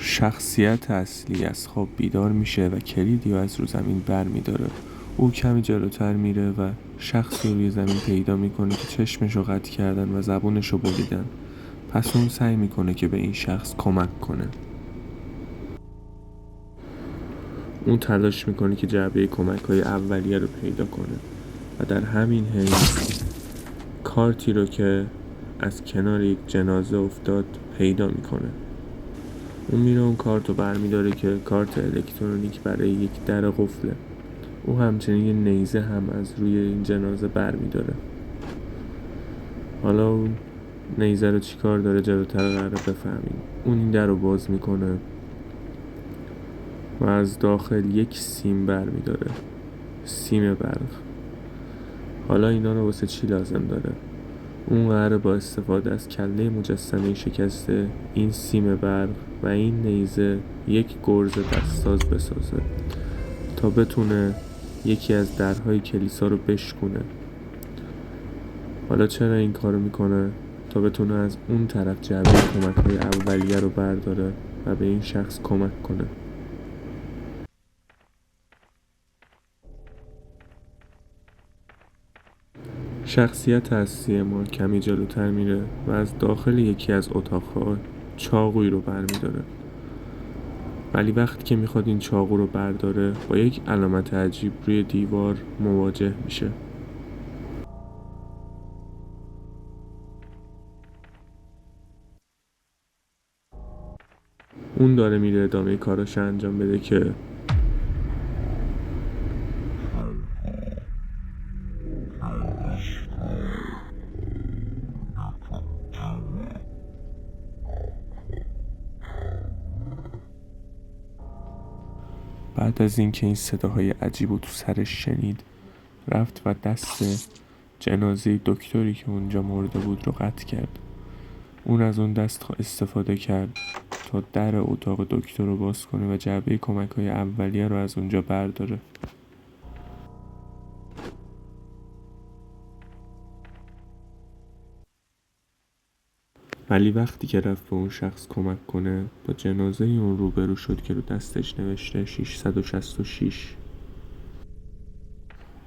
شخصیت اصلی از خواب بیدار میشه و کلیدی رو از رو زمین بر میداره. او کمی جلوتر میره و شخصی رو روی زمین پیدا میکنه که چشمش رو قطع کردن و زبونش رو بریدن. پس اون سعی میکنه که به این شخص کمک کنه. اون تلاش میکنه که جعبه کمک‌های اولیه رو پیدا کنه و در همین حین کارتی رو که از کنار یک جنازه افتاد پیدا میکنه. اون میره اون کارت رو برمیداره که کارت الکترونیک برای یک در قفله. او همچنین یه نیزه هم از روی این جنازه برمیداره. حالا اون نیزه رو چی کار داره جلوتر قراره بفهمیم. اون این در رو باز میکنه و از داخل یک سیم برمیداره، سیم برق. حالا اینا رو واسه چی لازم داره؟ اون قراره با استفاده از کله مجسمه شکسته، این سیم برق و این نیزه یک گرز دستساز بسازه تا بتونه یکی از درهای کلیسا رو بشکونه. حالا چرا این کارو میکنه؟ تا بتونه از اون طرف جعبه کمک‌های اولیه رو برداره و به این شخص کمک کنه. شخصیت اصلی ما کمی جلوتر میره و از داخل یکی از اتاق‌ها چاقویی رو برمیداره. ولی وقتی که میخواد این چاقو رو برداره با یک علامت عجیب روی دیوار مواجه میشه. اون داره میره ادامه کاراش انجام بده که بعد از اینکه این صداهای عجیب رو تو سرش شنید، رفت و دست جنازه دکتری که اونجا مرده بود رو قطع کرد. اون از اون دست استفاده کرد تا در اتاق دکتر رو باز کنه و جعبه کمک‌های اولیه رو از اونجا برداره. ولی وقتی که رفت به اون شخص کمک کنه با جنازه اون روبرو شد که رو دستش نوشته 666.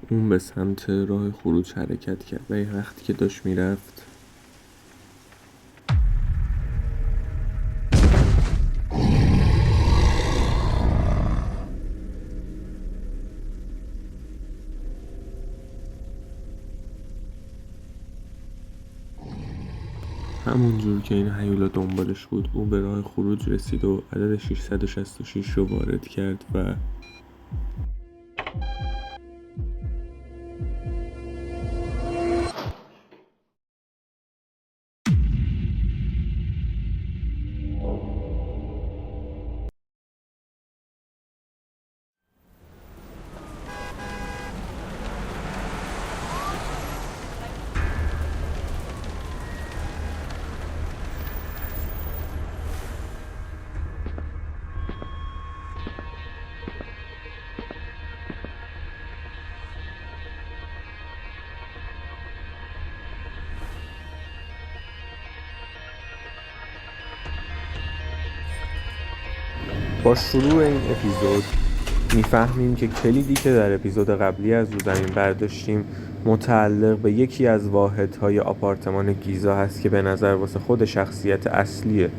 اون به سمت راه خروج حرکت کرد و وقتی که داشت میرفت همون جور که این هیولا دنبالش بود او به راه خروج رسید و عدد 666 رو وارد کرد و با شروع این اپیزود میفهمیم که کلیدی که در اپیزود قبلی از رو زمین برداشتیم متعلق به یکی از واحدهای آپارتمان گیزا هست که به نظر واسه خود شخصیت اصلیه.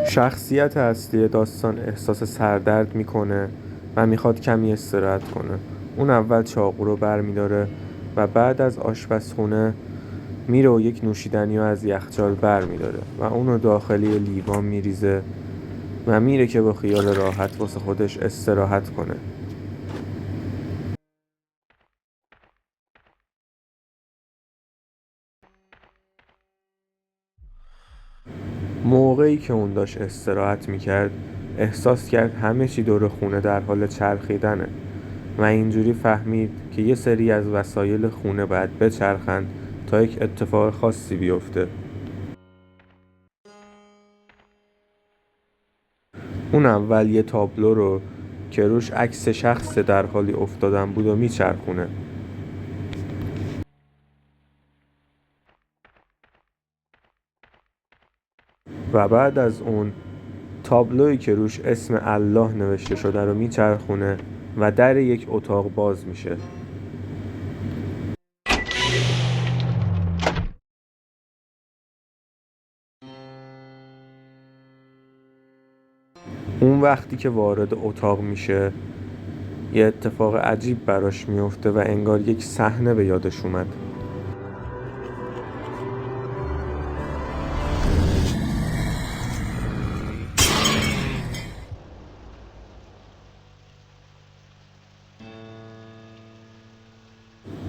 شخصیت اصلی داستان احساس سردرد میکنه و میخواد کمی استراحت کنه. اون اول چاقو رو برمیداره و بعد از آشپزخونه میره و یک نوشیدنی رو از یخچال برمیداره و اون رو داخلی لیوان میریزه و میره که با خیال راحت واسه خودش استراحت کنه. موقعی که اون داشت استراحت میکرد احساس کرد همه چی دور خونه در حال چرخیدنه و اینجوری فهمید که یه سری از وسایل خونه باید بچرخن تا یک اتفاق خاصی بیفته. اون اول یه تابلو رو که روش عکس شخص در حالی افتادن بود و میچرخونه و بعد از اون تابلویی که روش اسم الله نوشته شده رو میچرخونه و در یک اتاق باز میشه. اون وقتی که وارد اتاق میشه یه اتفاق عجیب براش میفته و انگار یک صحنه به یادش اومد.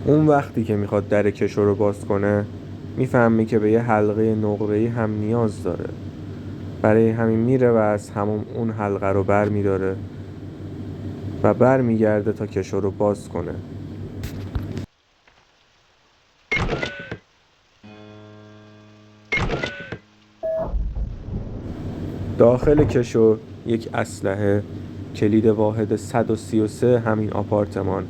اون وقتی که میخواد در کشو رو باز کنه میفهمه که به یه حلقه نقره‌ای هم نیاز داره. برای همین میره و از همون اون حلقه رو بر میداره و بر میگرده تا کشو رو باز کنه. داخل کشو یک اسلحه، کلید واحد 133 همین آپارتمان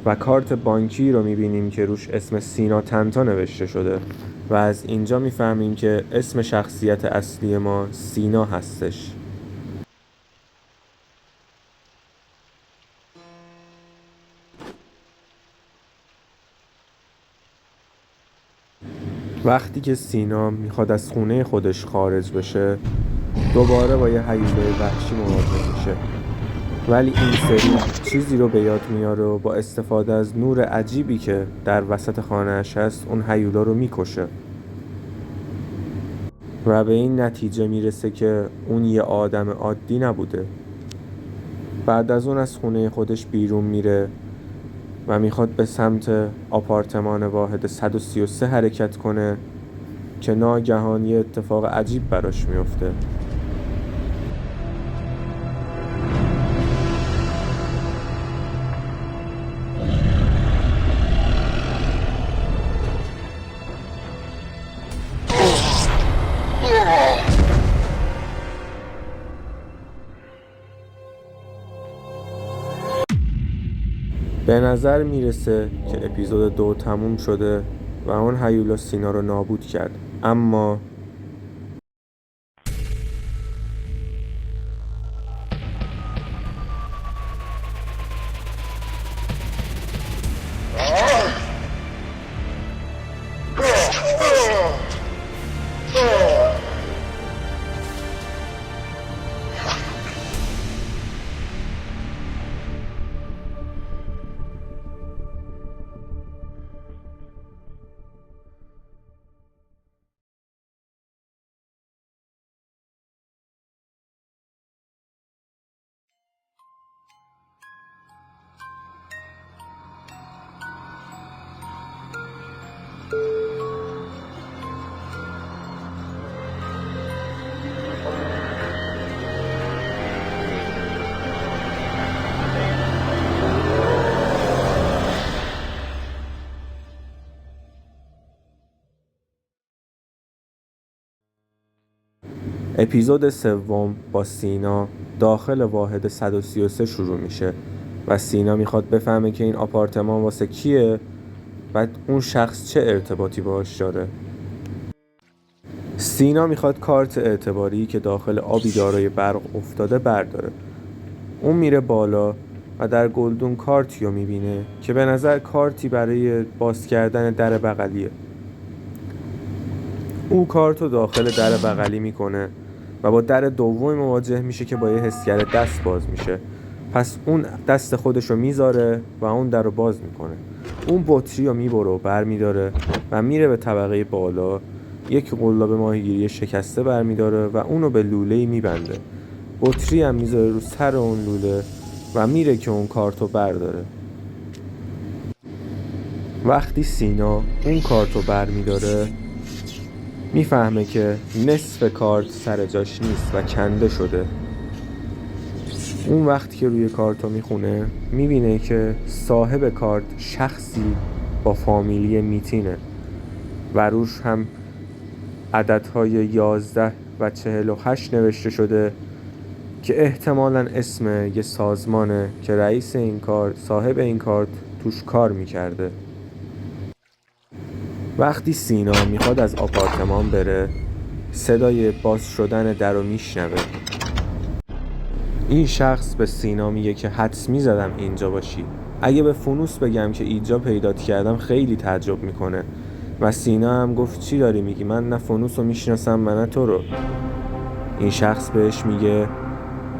و کارت بانکی رو میبینیم که روش اسم سینا تنتا نوشته شده و از اینجا میفهمیم که اسم شخصیت اصلی ما سینا هستش. وقتی که سینا میخواد از خونه خودش خارج بشه دوباره با یه هیولای وحشی مواجه میشه، ولی این سری چیزی رو به یاد میاره و با استفاده از نور عجیبی که در وسط خانه‌اش هست اون هیولا رو میکشه و به این نتیجه میرسه که اون یه آدم عادی نبوده. بعد از اون از خونه خودش بیرون میره و میخواد به سمت آپارتمان واحد 133 حرکت کنه که ناگهان یه اتفاق عجیب براش میفته. به نظر میرسه که اپیزود 2 تموم شده و اون هیولا سینا رو نابود کرد، اما اپیزود 3 با سینا داخل واحد 133 شروع میشه و سینا میخواد بفهمه که این آپارتمان واسه کیه و اون شخص چه ارتباطی باهاش داره. سینا میخواد کارت اعتباری که داخل آبی دارای برق افتاده برداره. اون میره بالا و در گلدون کارتی رو میبینه که به نظر کارتی برای باز کردن در بغلیه. او کارت رو داخل در بغلی میکنه و با در دوم مواجه میشه که با یه حسگر دست باز میشه. پس اون دست خودش رو میذاره و اون در رو باز میکنه. اون بطری رو میبره و بر میداره و میره به طبقه بالا، یک قلاب ماهیگیری شکسته بر میداره و اونو به لوله‌ای میبنده. بطری هم میذاره رو سر اون لوله و میره که اون کارت رو برداره. وقتی سینا اون کارت رو بر میداره میفهمه که نصف کارت سر جاش نیست و کنده شده. اون وقتی که روی کارت رو میخونه میبینه که صاحب کارت شخصی با فامیلی میتینه و روش هم عددهای 11 و 48 نوشته شده که احتمالاً اسم یه سازمانه که رئیس این کار، صاحب این کار توش کار میکرده. وقتی سینا میخواد از آپارتمان بره، صدای باز شدن در رو میشنوه. این شخص به سینا میگه که حدس میزدم اینجا باشی. اگه به فانوس بگم که اینجا پیدات کردم خیلی تعجب میکنه. و سینا هم گفت چی داری میگی؟ من نه فانوس رو میشناسم من نه تو رو. این شخص بهش میگه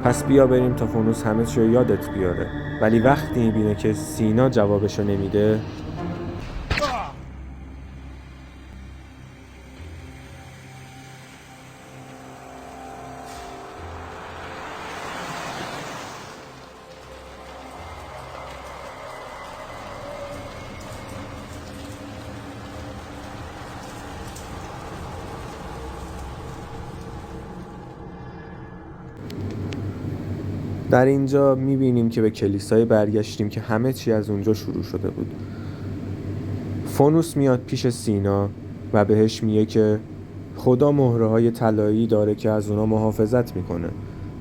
پس بیا بریم تا فانوس همه چی رو یادت بیاره. ولی وقتی میبینه که سینا جوابشو نمیده، در اینجا میبینیم که به کلیسای برگشتیم که همه چی از اونجا شروع شده بود. فانوس میاد پیش سینا و بهش میگه که خدا مهره‌های طلایی داره که از اونا محافظت میکنه،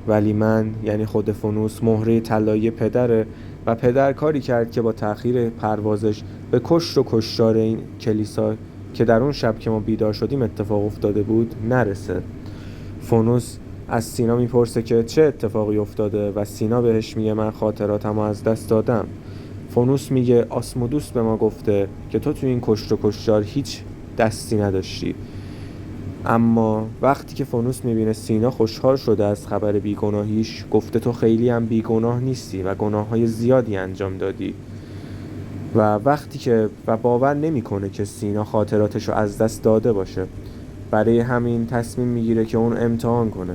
ولی من، یعنی خود فانوس، مهره طلایی پدره و پدر کاری کرد که با تأخیر پروازش به کشت و کشتار این کلیسا که در اون شب که ما بیدار شدیم اتفاق افتاده بود نرسه. فانوس از سینا میپرسه که چه اتفاقی افتاده و سینا بهش میگه من خاطراتمو از دست دادم. فانوس میگه آسمودوس به ما گفته که تو این کشت و کشتار هیچ دستی نداشتی. اما وقتی که فانوس میبینه سینا خوشحال شده از خبر بیگناهیش، گفته تو خیلی هم بیگناه نیستی و گناههای زیادی انجام دادی. و باور نمیکنه که سینا خاطراتشو از دست داده باشه. برای همین تصمیم میگیره که اون امتحان کنه.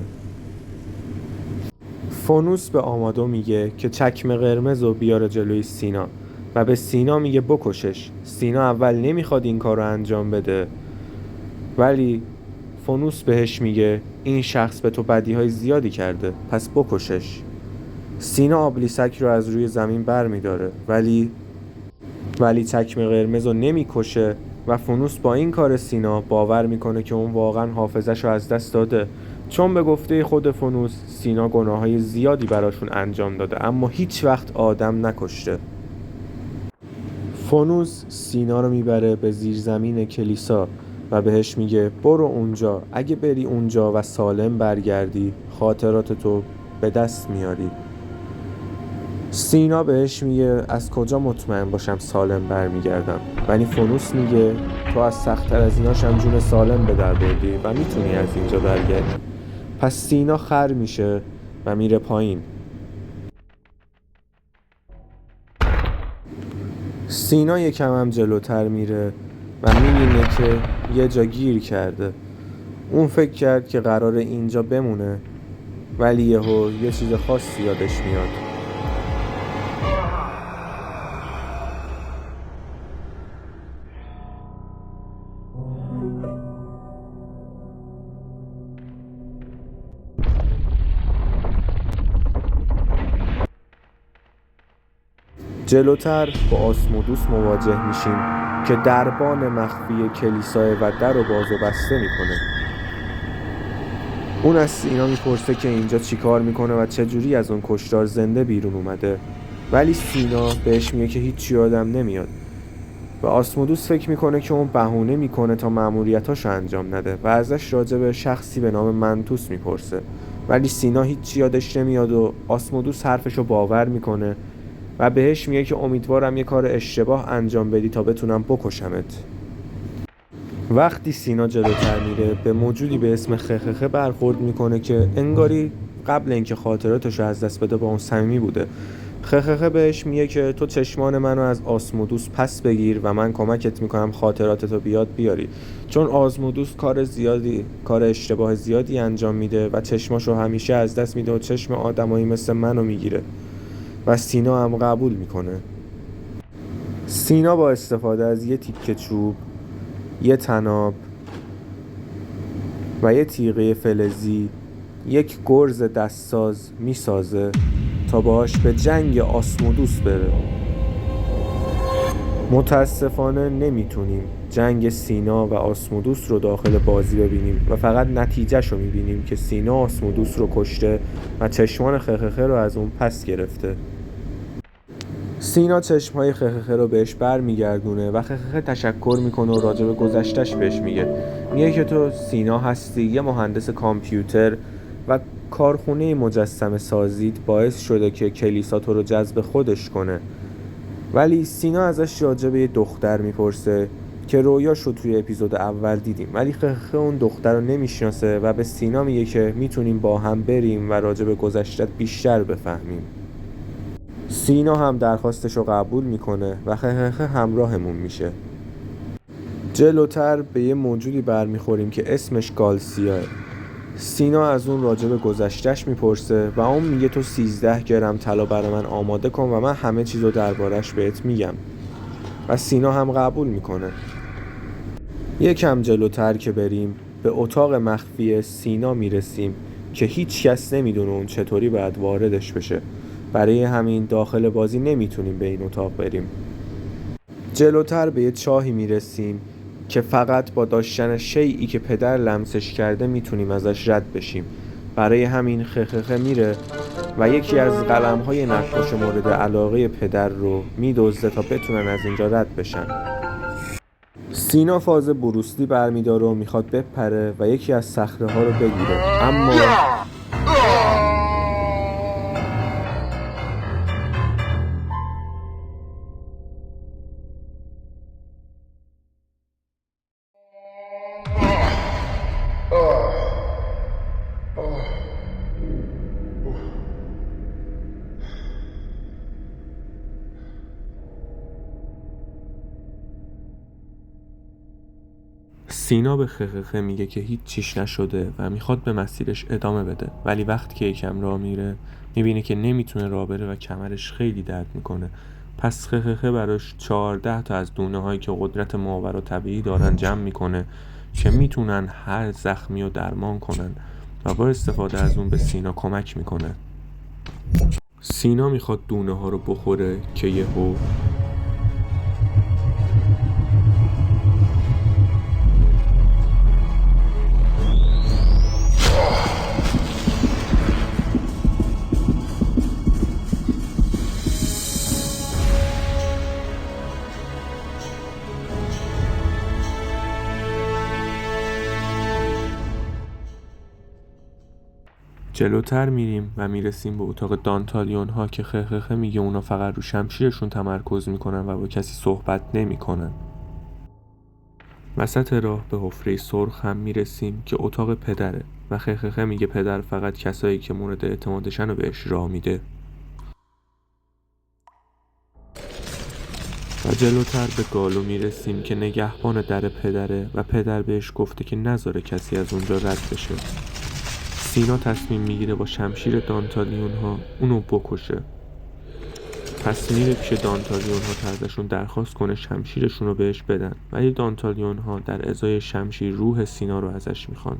فانوس به آمادو میگه که چکمه قرمز رو بیاره جلوی سینا و به سینا میگه بکشش. سینا اول نمیخواد این کار رو انجام بده، ولی فانوس بهش میگه این شخص به تو بدیهای زیادی کرده پس بکشش. سینا آبلیسک رو از روی زمین بر میداره ولی چکمه قرمز رو نمیکشه و فانوس با این کار سینا باور میکنه که اون واقعا حافظش رو از دست داده، چون به گفته خود فانوس سینا گناههای زیادی براشون انجام داده اما هیچ وقت آدم نکشته. فانوس سینا رو میبره به زیرزمین کلیسا و بهش میگه برو اونجا، اگه بری اونجا و سالم برگردی خاطراتتو به دست میاری. سینا بهش میگه از کجا مطمئن باشم سالم برمیگردم؟ ولی فانوس میگه تو از سخت‌تر از ایناش هم جون سالم به در بردی و میتونی از اینجا برگردی. پس سینا خر میشه و میره پایین. سینا یکم هم جلوتر میره و میبینه که یه جا گیر کرده. اون فکر کرد که قراره اینجا بمونه، ولی یه چیز خاصی یادش میاد. جلوتر با آسمودوس مواجه میشیم که دربان مخفی کلیسای و در و باز و بسته میکنه. اون از سینا میپرسه که اینجا چی کار میکنه و چجوری از اون کشتار زنده بیرون اومده، ولی سینا بهش میگه که هیچی یادم نمیاد و آسمودوس فکر میکنه که اون بهونه میکنه تا مأموریتاشو انجام نده و ازش راجع به شخصی به نام منتوس میپرسه، ولی سینا هیچی یادش نمیاد و آسمودوس حرفشو باور میکنه و بهش میگه که امیدوارم یه کار اشتباه انجام بدی تا بتونم بکشمت. وقتی سینا جلوتر میره به موجودی به اسم خخخه برخورد میکنه که انگاری قبل اینکه خاطراتشو از دست بده با اون صمیمی بوده. خخخه بهش میگه که تو چشمان منو از آسمودوس پس بگیر و من کمکت میکنم خاطراتتو بیاری، چون آسمودوس کار اشتباه زیادی انجام میده و چشماشو همیشه از دست میده و چشم آدمایی مثل منو میگیره و سینا هم قبول میکنه. سینا با استفاده از یه تیکه چوب، یه طناب و یه تیغه فلزی یک گرز دستساز میسازه تا باهاش به جنگ آسمودوس بره. متاسفانه نمیتونیم، جنگ سینا و آسمودوس رو داخل بازی ببینیم و فقط نتیجهش رو میبینیم که سینا آسمودوس رو کشته و چشمان خخخه رو از اون پس گرفته. سینا چشمهای خخخه رو بهش بر میگردونه و خخخه تشکر میکنه و راجع به گذشتش بهش میگه که تو سینا هستی، یه مهندس کامپیوتر و کارخونه مجسمه سازیت باعث شده که کلیسا تو رو جذب خودش کنه. ولی سینا ازش راجع به یه دختر میپرسه که رویاش رو توی اپیزود اول دیدیم، ولی خخخه اون دختر رو نمیشناسه و به سینا میگه که میتونیم با هم بریم و راجع به گذشتت بیشتر بفهمیم. سینا هم درخواستش رو قبول میکنه و خخخه همراهمون میشه. جلوتر به یه موجودی برمیخوریم که اسمش گالسیاه. سینا از اون راجع به گذشتش میپرسه و اون میگه تو 13 گرم طلا برای من آماده کن و من همه چیزو دربارش بهت میگم و سینا هم قبول میکنه. یکم جلوتر که بریم به اتاق مخفی سینا میرسیم که هیچ کس نمیدونه اون چطوری باید واردش بشه، برای همین داخل بازی نمیتونیم به این اتاق بریم. جلوتر به یه چاهی میرسیم که فقط با داشتن شیئی که پدر لمسش کرده میتونیم ازش رد بشیم، برای همین خخخه میره و یکی از قلم‌های نقاش مورد علاقه پدر رو میدزده تا بتونن از اینجا رد بشن. سینا فاز بروسلی برمیداره و میخواد بپره و یکی از صخره‌ها رو بگیره، اما سینا به خخخه میگه که هیچ چیش نشده و میخواد به مسیرش ادامه بده، ولی وقتی که یکم راه میره میبینه که نمیتونه راه بره و کمرش خیلی درد میکنه. پس خخخه براش 14 تا از دونه هایی که قدرت ماورا طبیعی دارن جمع میکنه که میتونن هر زخمی رو درمان کنن و با استفاده از اون به سینا کمک میکنه. سینا میخواد دونه ها رو بخوره که یهو جلوتر میریم و میرسیم به اتاق دانتالیون ها که خخخه میگه اونا فقط رو شمشیرشون تمرکز میکنن و با کسی صحبت نمیکنن. وسط راه به حفره سرخ هم میرسیم که اتاق پدره و خخخه میگه پدر فقط کسایی که مورد اعتمادشن رو بهش راه میده. و جلوتر به گالو میرسیم که نگهبان در پدره و پدر بهش گفته که نذاره کسی از اونجا رد بشه. سینا تصمیم میگیره با شمشیر دانتالیون ها اونو بکشه. پس میره پیش دانتالیون ها تا ازشون درخواست کنه شمشیرشون رو بهش بدن، ولی دانتالیون ها در ازای شمشیر روح سینا رو ازش میخوان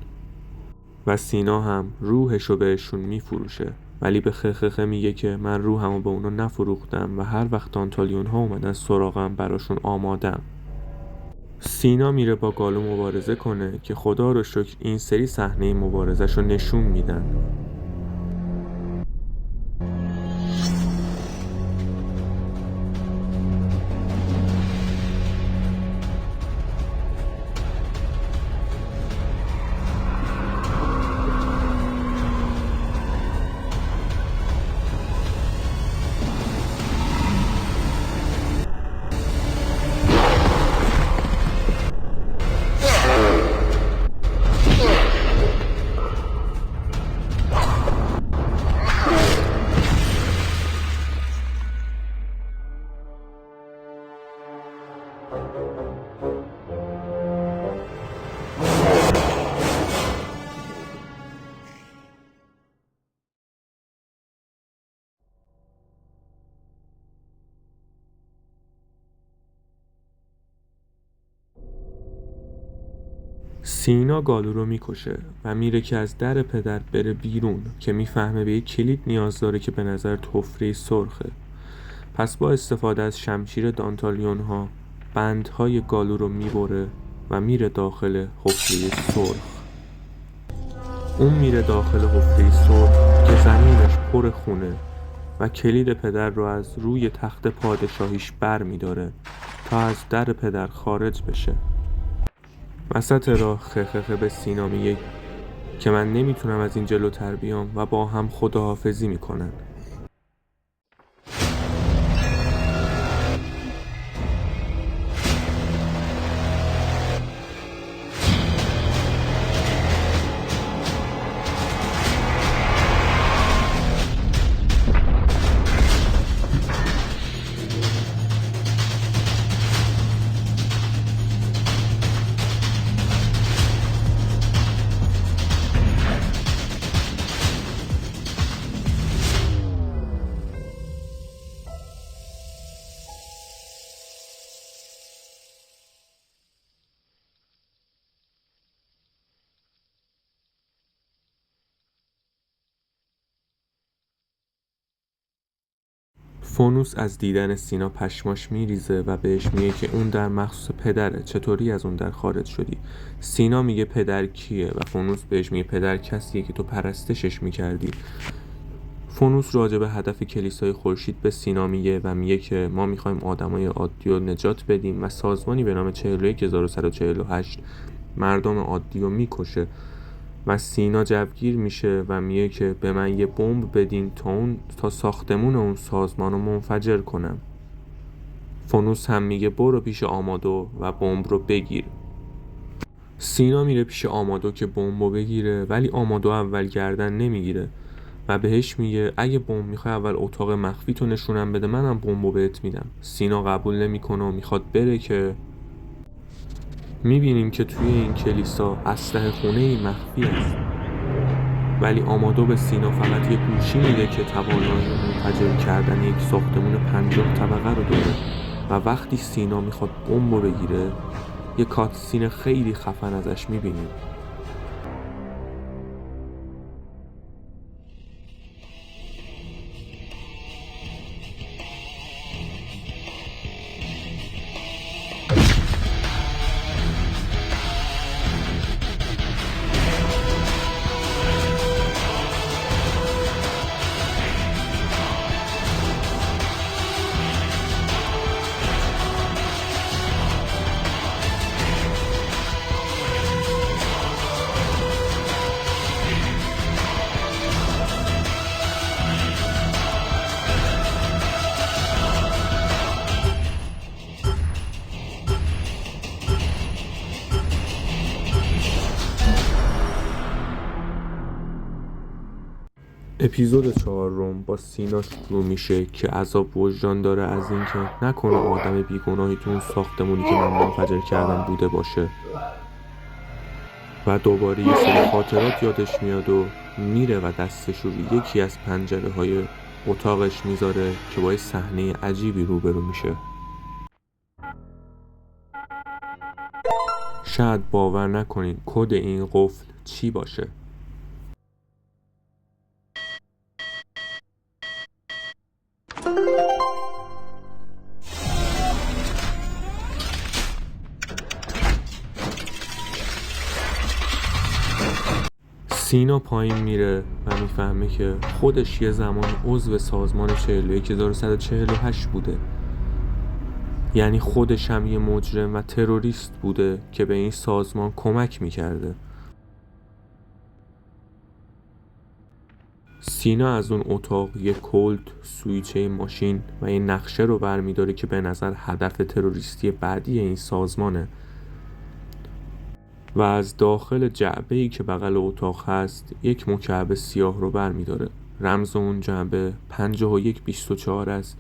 و سینا هم روحش رو بهشون میفروشه، ولی به خخخه میگه که من روحمو به اونا نفروختم و هر وقت دانتالیون ها اومدن سراغم براشون آمادم. سینا میره با گالو مبارزه کنه که خدا رو شکر این سری صحنه مبارزش رو نشون میدن. سینا گالو رو میکشه و میره که از در پدر بره بیرون که میفهمه به یک کلید نیاز داره که به نظر حفره سرخه. پس با استفاده از شمشیر دانتالیون ها بندهای گالو رو میبره و میره داخل حفره سرخ. اون میره داخل حفره سرخ که زمینش پر خونه و کلید پدر رو از روی تخت پادشاهیش بر میداره تا از در پدر خارج بشه. وسط راه خخخه به سینا میگه که من نمیتونم از این جلوتر بیام و با هم خداحافظی میکنن. فانوس از دیدن سینا پشماش میریزه و بهش میگه که اون در مخصوص پدره، چطوری از اون در خارج شدی؟ سینا میگه پدر کیه؟ و فانوس بهش میگه پدر کسیه که تو پرستشش میکردی. فانوس راجع به هدف کلیسای خورشید به سینا میگه و میگه که ما میخوایم آدمای عادی رو نجات بدیم و سازمانی به نام 41148 مردم عادی رو میکشه و سینا جوگیر میشه و میگه که به من یه بمب بدین تا ساختمون اون سازمان رو منفجر کنم. فانوس هم میگه برو پیش آمادو و بمب رو بگیر. سینا میره پیش آمادو که بمب رو بگیره، ولی آمادو اول گردن نمیگیره و بهش میگه اگه بمب میخوای اول اتاق مخفی تو نشونم بده، منم بمب رو بهت میدم. سینا قبول نمیکنه و میخواد بره که میبینیم که توی این کلیسا اسلحه خونه‌ای مخفی است، ولی آمادو به سینا فقط یه گوشی میده که توانایی منفجر کردن یک ساختمون 50 طبقه رو داره و وقتی سینا میخواد بمب رو بگیره یه کاتسین خیلی خفن ازش میبینیم. اپیزود 4 با سینا شروع میشه که عذاب وجدان داره از اینکه نکنه آدم بیگناهی تو اون ساختمونی که من منفجر کردم بوده باشه و دوباره یه سری خاطرات یادش میاد و میره و دستش رو یکی از پنجره های اتاقش میذاره که با یه صحنه عجیبی روبرو میشه. شاید باور نکنین کد این قفل چی باشه. سینا پایین میره و میفهمه که خودش یه زمانی عضو سازمان 41148 بوده، یعنی خودش هم یه مجرم و تروریست بوده که به این سازمان کمک میکرده. سینا از اون اتاق یه کلت، سویچه ماشین و یه نقشه رو برمیداره که به نظر هدف تروریستی بعدی این سازمانه و از داخل جعبه‌ای که بغل اتاق هست یک مکعب سیاه رو برمیداره. رمز اون جعبه 5124 است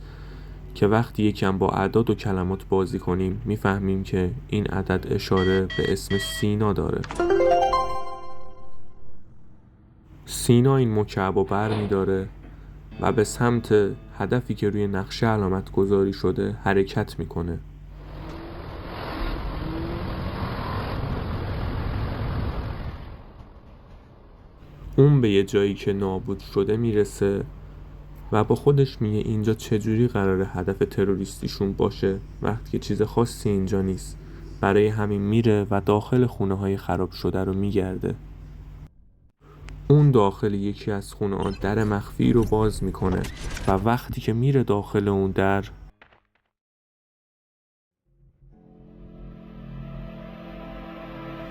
که وقتی یکم با اعداد و کلمات بازی کنیم میفهمیم که این عدد اشاره به اسم سینا داره. سینا این مکعب رو برمیداره و به سمت هدفی که روی نقشه علامت گذاری شده حرکت میکنه. اون به یه جایی که نابود شده میرسه و با خودش میگه اینجا چجوری قراره هدف تروریستیشون باشه وقتی که چیز خاصی اینجا نیست. برای همین میره و داخل خونه های خراب شده رو میگرده. اون داخل یکی از خونه ها در مخفی رو باز میکنه و وقتی که میره داخل اون در،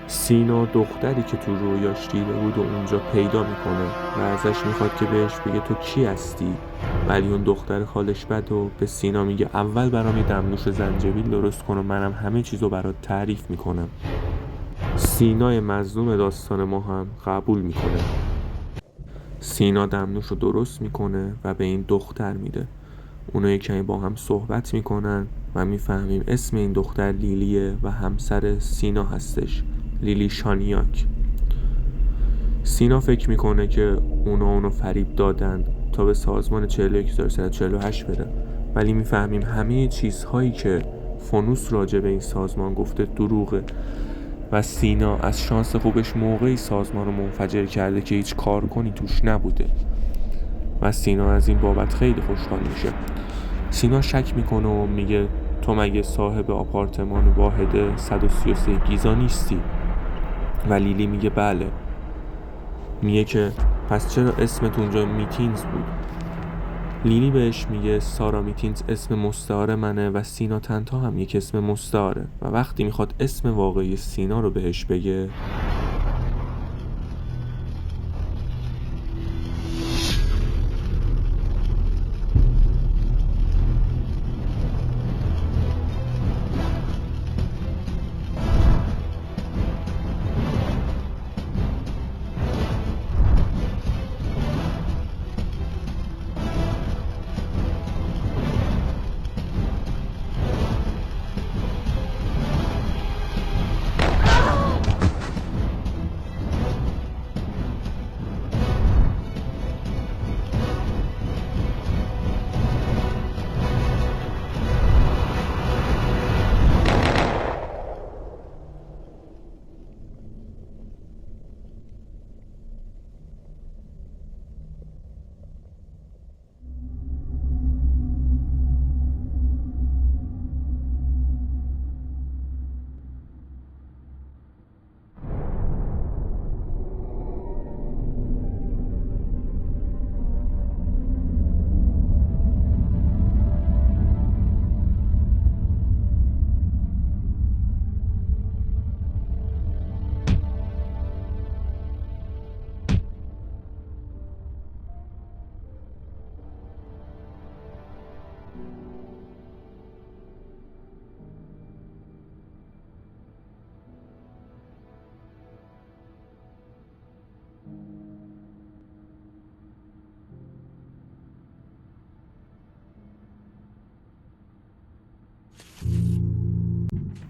سینا دختری که تو رویاش دیده بود و اونجا پیدا میکنه و ازش میخواد که بهش بگه تو کی هستی، ولی اون دختر حالش بد و به سینا میگه اول برام یه دمنوش زنجبیل درست کن و منم همه چیزو برات تعریف میکنم. سینای مظلوم داستان ما هم قبول میکنه. سینا دمنوش رو درست میکنه و به این دختر میده. اونا یه کمی با هم صحبت میکنن و میفهمیم اسم این دختر لیلیه و همسر سینا هستش، لیلی شانیاک. سینا فکر میکنه که اونو فریب دادن تا به سازمان 41348 بره، ولی میفهمیم همه چیزهایی که فانوس راجع به این سازمان گفته دروغه و سینا از شانس خوبش موقعی سازمان رو منفجر کرده که هیچ کارکنی توش نبوده و سینا از این بابت خیلی خوشحال میشه. سینا شک میکنه و میگه تو مگه صاحب آپارتمان واحد 133 گیزا نیستی؟ و لیلی میگه بله. میگه که پس چرا اسمت اونجا میتینز بود؟ لیلی بهش میگه سارا میتینز اسم مستعار منه و سینا تنتا هم یک اسم مستعاره و وقتی میخواد اسم واقعی سینا رو بهش بگه،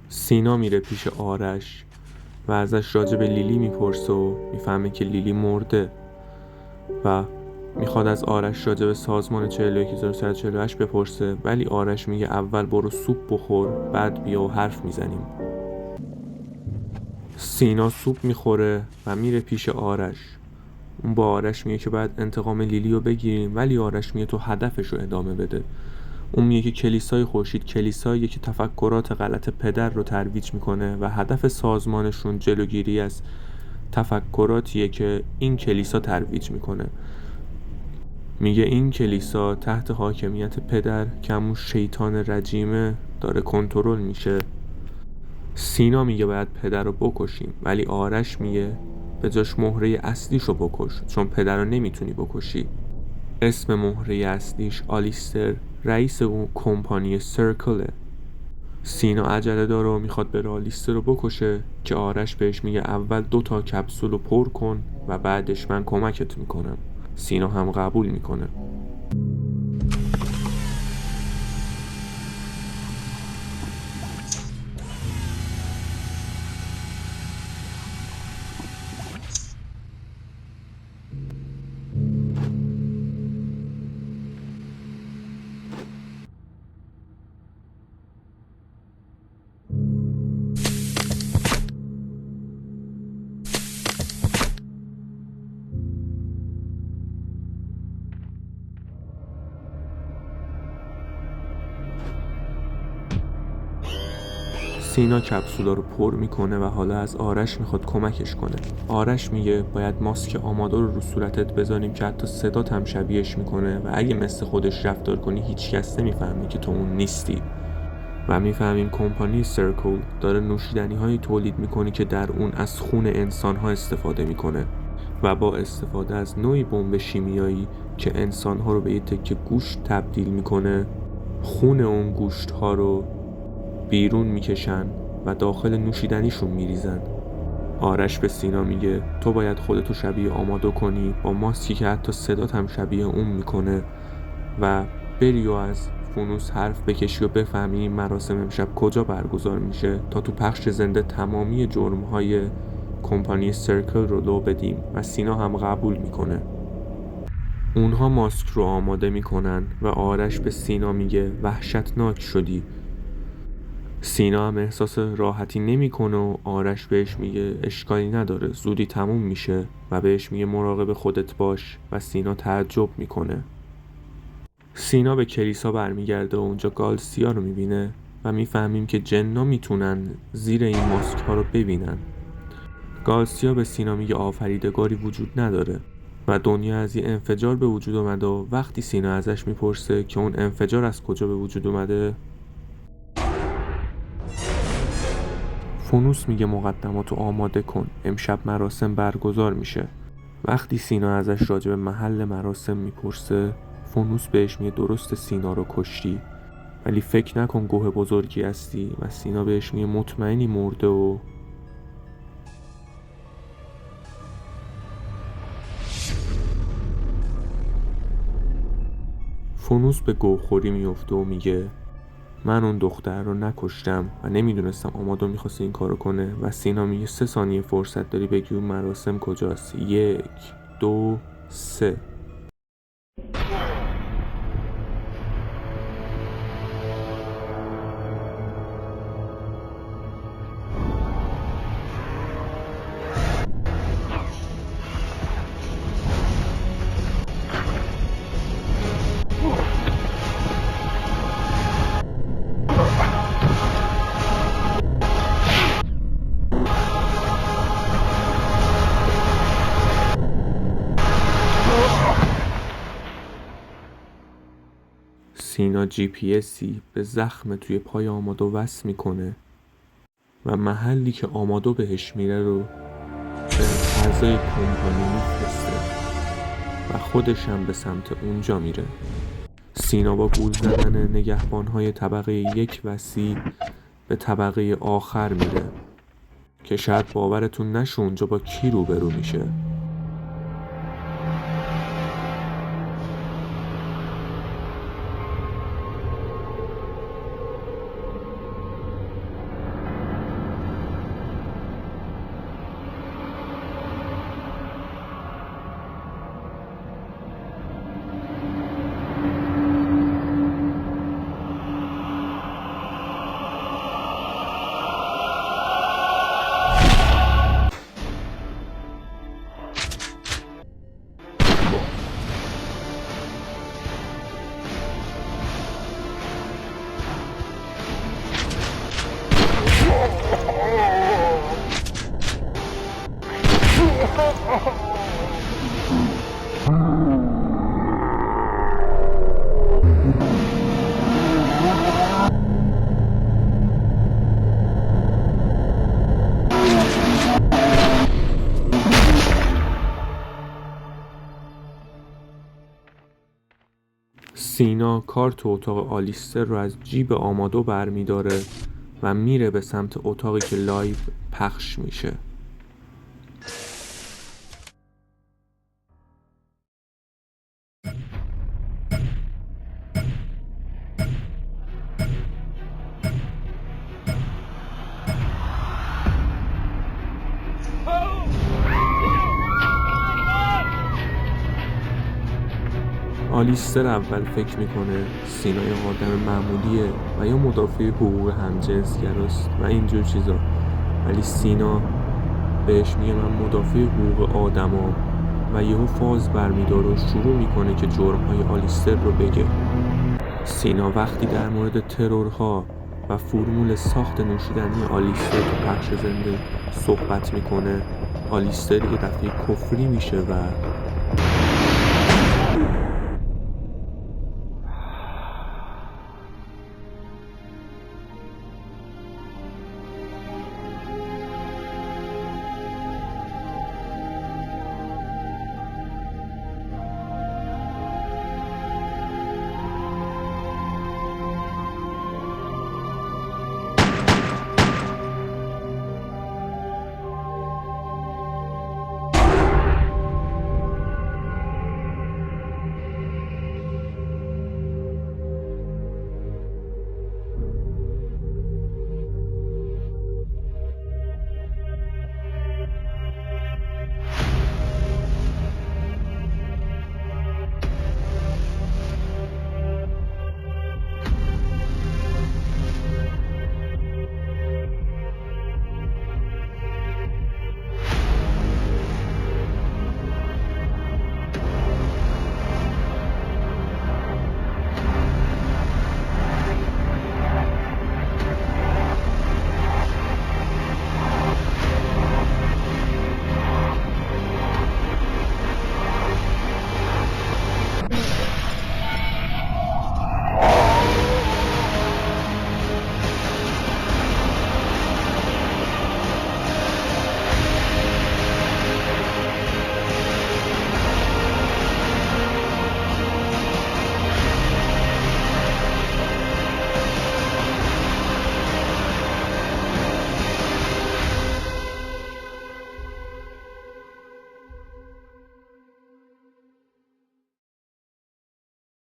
سینا میره پیش آرش و ازش راجع به لیلی میپرسه و میفهمه که لیلی مرده و میخواد از آرش راجع به سازمان 41348 بپرسه، ولی آرش میگه اول برو سوپ بخور بعد بیا و حرف میزنیم. سینا سوپ میخوره و میره پیش آرش. اون با آرش میگه که باید انتقام لیلی رو بگیریم، ولی آرش میگه تو هدفش رو ادامه بده. اون میگه که کلیسای خورشید کلیساییه که تفکرات غلط پدر رو ترویج میکنه و هدف سازمانشون جلوگیری از تفکراتیه که این کلیسا ترویج میکنه. میگه این کلیسا تحت حاکمیت پدر که همون شیطان رجیمه داره کنترل میشه. سینا میگه باید پدر رو بکشیم، ولی آرش میگه به جاش مهره اصلیشو بکش چون پدر رو نمیتونی بکشی. اسم مهره اصلیش آلیستر، رئیس اون کمپانی سرکله. سینا عجله داره و میخواد بره آلیستر رو بکشه که آرش بهش میگه اول 2 کپسول رو پر کن و بعدش من کمکت میکنم. سینا هم قبول میکنه. سینا کپسولا رو پر میکنه و حالا از آرش میخواد کمکش کنه. آرش میگه باید ماسک آمادو رو صورتت بذاریم که حتی صدات هم شبیهش میکنه و اگه مثل خودش رفتار کنی هیچ کس نمیفهمه که تو اون نیستی. و میفهمیم کمپانی سرکل داره نوشیدنی هایی تولید میکنه که در اون از خون انسان ها استفاده میکنه و با استفاده از نوعی بمب شیمیایی که انسان ها رو به یه تکه گوشت تبدیل میکنه، خون اون گوشت ها رو بیرون میکشن و داخل نوشیدنیشون میریزن. آرش به سینا میگه تو باید خودتو شبیه آمادو کنی با ماسکی که حتی صدات هم شبیه اون میکنه و بری و از فونوس حرف بکشی و بفهمی این مراسم امشب کجا برگزار میشه تا تو پخش زنده تمامی جرمهای کمپانی سرکل رو لو بدیم و سینا هم قبول میکنه. اونها ماسک رو آماده میکنن و آرش به سینا میگه وحشتناک شدی. سینا هم احساس راحتی نمیکنه و آرش بهش میگه اشکالی نداره زودی تموم میشه و بهش میگه مراقب خودت باش و سینا تعجب میکنه. سینا به کلیسا برمیگرده و اونجا گالسیا رو میبینه و میفهمیم که جنا میتونن زیر این ماسک ها رو ببینن. گالسیا به سینا میگه آفریدگاری وجود نداره و دنیا از یه انفجار به وجود اومده و وقتی سینا ازش میپرسه که اون انفجار از کجا به وجود اومده، فونوس میگه مقدماتو آماده کن، امشب مراسم برگزار میشه. وقتی سینا ازش راجع به محل مراسم میپرسه، فونوس بهش میگه درست سینا رو کشتی ولی فکر نکن گوه بزرگی هستی و سینا بهش میگه مطمئنی مرده و فونوس به گوخوری میفته و میگه من اون دختر رو نکشتم و نمیدونستم آمادو میخواست این کارو کنه و سینا میگه 3 ثانیه فرصت داری بگی اون مراسم کجاست. 1 2 3. سینا GPS به زخم توی پای آمادو وصل میکنه و محلی که آمادو بهش میره رو به اعضای کمپانی میفرسته و خودش هم به سمت اونجا میره. سینا با گول زدن نگهبانهای طبقه 1 و 3 به طبقه آخر میره که شاید باورتون نشه اونجا با کی روبرو میشه. سینا کارت اتاق آلیستر رو از جیب آمادو برمیداره و میره به سمت اتاقی که لایو پخش میشه. آلیستر اول فکر میکنه سینا یه آدم معمولیه و یا مدافع حقوق همجنسگراست و اینجور چیزا، ولی سینا بهش میگه من مدافع حقوق آدمام و یهو فاز برمیداره و شروع میکنه که جرمهای آلیستر رو بگه. سینا وقتی در مورد ترورها و و فرمول ساخت نوشیدنی آلیستر تو پخش زنده صحبت میکنه. آلیستر یه دفعه کفری میشه و